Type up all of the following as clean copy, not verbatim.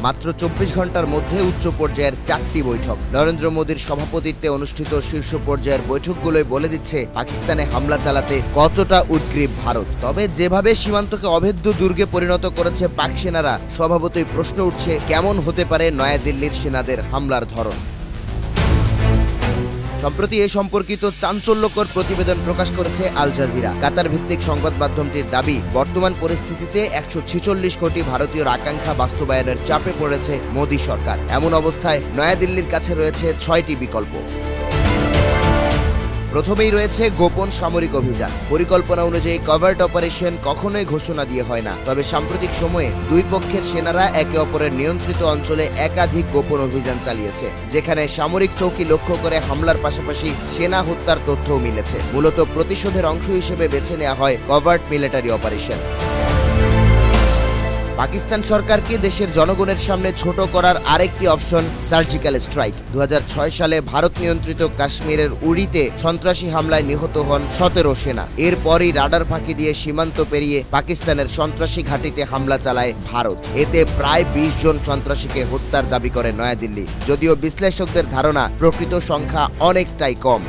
মাত্র 24 ঘন্টার মধ্যে উচ্চ পর্যায়ের 4টি বৈঠক। নরেন্দ্র মোদীর সভাপতিত্বে অনুষ্ঠিত শীর্ষ পর্যায়ের বৈঠকগুলোই বলে দিচ্ছে পাকিস্তানে হামলা চালাতে কতটা উদ্গ্রীব ভারত। তবে যেভাবে সীমান্তকে অভেদ্য দুর্গে পরিণত করেছে পাক সেনারা, স্বভাবতই প্রশ্ন উঠছে কেমন হতে পারে নয়াদিল্লির সেনাদের হামলার ধরন। সম্প্রতি এ সম্পর্কিত চাঞ্চল্যকর প্রতিবেদন প্রকাশ করেছে আল জাজিরা। কাতার ভিত্তিক সংবাদ মাধ্যমটির দাবি, বর্তমান পরিস্থিতিতে 146 কোটি ভারতীয়র আকাঙ্ক্ষা বাস্তবায়নের চাপে পড়েছে মোদী সরকার। এমন অবস্থায় নয়াদিল্লির কাছে রয়েছে 6টি বিকল্প। প্রথমেই রয়েছে গোপন সামরিক অভিযান। পরিকল্পনা অনুযায়ী কভার্ট অপারেশন কখনোই ঘোষণা দিয়ে হয় না, তবে সাম্প্রতিক সময়ে দুই পক্ষের সেনারা একে অপরের নিয়ন্ত্রিত অঞ্চলে একাধিক গোপন অভিযান চালিয়েছে, যেখানে সামরিক চৌকি লক্ষ্য করে হামলার পাশাপাশি সেনা হত্যার তথ্যও মিলেছে। মূলত প্রতিশোধের অংশ হিসেবে বেছে নেওয়া হয় কভার্ট মিলিটারি অপারেশন। পাকিস্তান সরকারকে দেশের জনগণের সামনে ছোট করার আরেকটি অপশন সার্জিক্যাল স্ট্রাইক। 2006 সালে ভারত নিয়ন্ত্রিত কাশ্মীরের উড়িতে সন্ত্রাসী হামলায় নিহত হন 17 সেনা। এরপরই রাডার ফাঁকি দিয়ে সীমান্ত পেরিয়ে পাকিস্তানের সন্ত্রাসী ঘাঁটিতে হামলা চালায় ভারত। এতে প্রায় 20 জন সন্ত্রাসীকে হত্যার দাবি করে নয়াদিল্লি, যদিও বিশ্লেষকদের ধারণা প্রকৃত সংখ্যা অনেকটাই কম।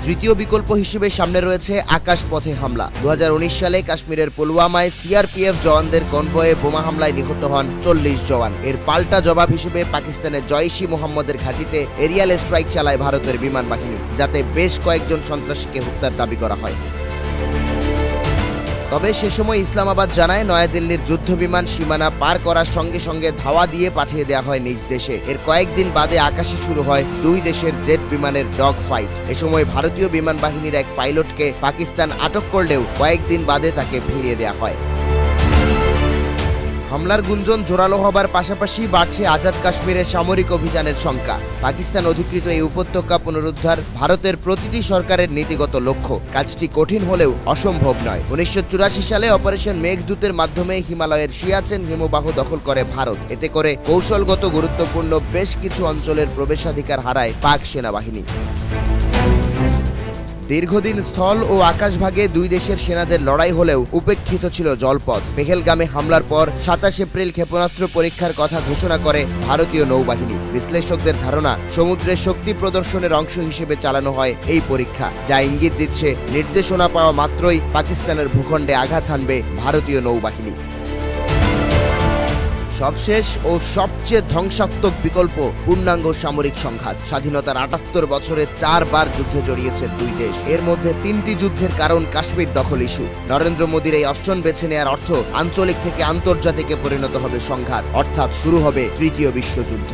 তৃতীয় বিকল্প হিসেবে সামনে রয়েছে আকাশপথে হামলা। 2019 সালে কাশ্মীরের পুলওয়ামায় সিআরপিএফ জওয়ানদের কনভয়ে বোমা হামলায় নিহত হন 40 জওয়ান। এর পাল্টা জবাব হিসেবে পাকিস্তানের জয়শি মোহাম্মদের ঘাঁটিতে এরিয়াল স্ট্রাইক চালায় ভারতের বিমান বাহিনী, যাতে বেশ কয়েকজন সন্ত্রাসীকে হত্যার দাবি করা হয়। তবে সে সময় ইসলামাবাদ জানায়, নয়াদিল্লির যুদ্ধ বিমান সীমানা পার করার সঙ্গে সঙ্গে ধাওয়া দিয়ে পাঠিয়ে দেওয়া হয় নিজ দেশে। এর কয়েকদিন বাদে আকাশে শুরু হয় দুই দেশের জেট বিমানের ডগ ফাইট। এ সময় ভারতীয় বিমান বাহিনীর এক পাইলটকে পাকিস্তান আটক করলেও কয়েকদিন বাদে তাকে ফিরিয়ে দেওয়া হয়। হামলার গুঞ্জন জোরালো হবার পাশাপাশি বাড়ছে আজাদ কাশ্মীরের সামরিক অভিযানের সংখ্যা। পাকিস্তান অধিকৃত এই উপত্যকা পুনরুদ্ধার ভারতের প্রতিটি সরকারের নীতিগত লক্ষ্য। কাজটি কঠিন হলেও অসম্ভব নয়। 1984 সালে অপারেশন মেঘদূতের মাধ্যমে হিমালয়ের সিয়াচেন হিমবাহ দখল করে ভারত। এতে করে কৌশলগত গুরুত্বপূর্ণ বেশ কিছু অঞ্চলের প্রবেশাধিকার হারায় পাক সেনাবাহিনী। দীর্ঘদিন স্থল ও আকাশভাগে দুই দেশের সেনাদের লড়াই হলেও উপেক্ষিত ছিল জলপথ। পেহেলগামে হামলার পর 27 এপ্রিল ক্ষেপণাস্ত্র পরীক্ষার কথা ঘোষণা করে ভারতীয় নৌবাহিনী। বিশ্লেষকদের ধারণা, সমুদ্রের শক্তি প্রদর্শনের অংশ হিসেবে চালানো হয় এই পরীক্ষা, যা ইঙ্গিত দিচ্ছে নির্দেশনা পাওয়া মাত্রই পাকিস্তানের ভূখণ্ডে আঘাত হানবে ভারতীয় নৌবাহিনী। সবশেষ ও সবচেয়ে ধ্বংসাত্মক বিকল্প পূর্ণাঙ্গ সামরিক সংঘাত। স্বাধীনতার 78 বছরে 4 বার যুদ্ধে জড়িয়েছে দুই দেশ। এর মধ্যে 3টি যুদ্ধের কারণ কাশ্মীর দখল ইস্যু। নরেন্দ্র মোদীর এই অপশন বেছে নেওয়ার অর্থ আঞ্চলিক থেকে আন্তর্জাতিকে পরিণত হবে সংঘাত, অর্থাৎ শুরু হবে তৃতীয় বিশ্বযুদ্ধ।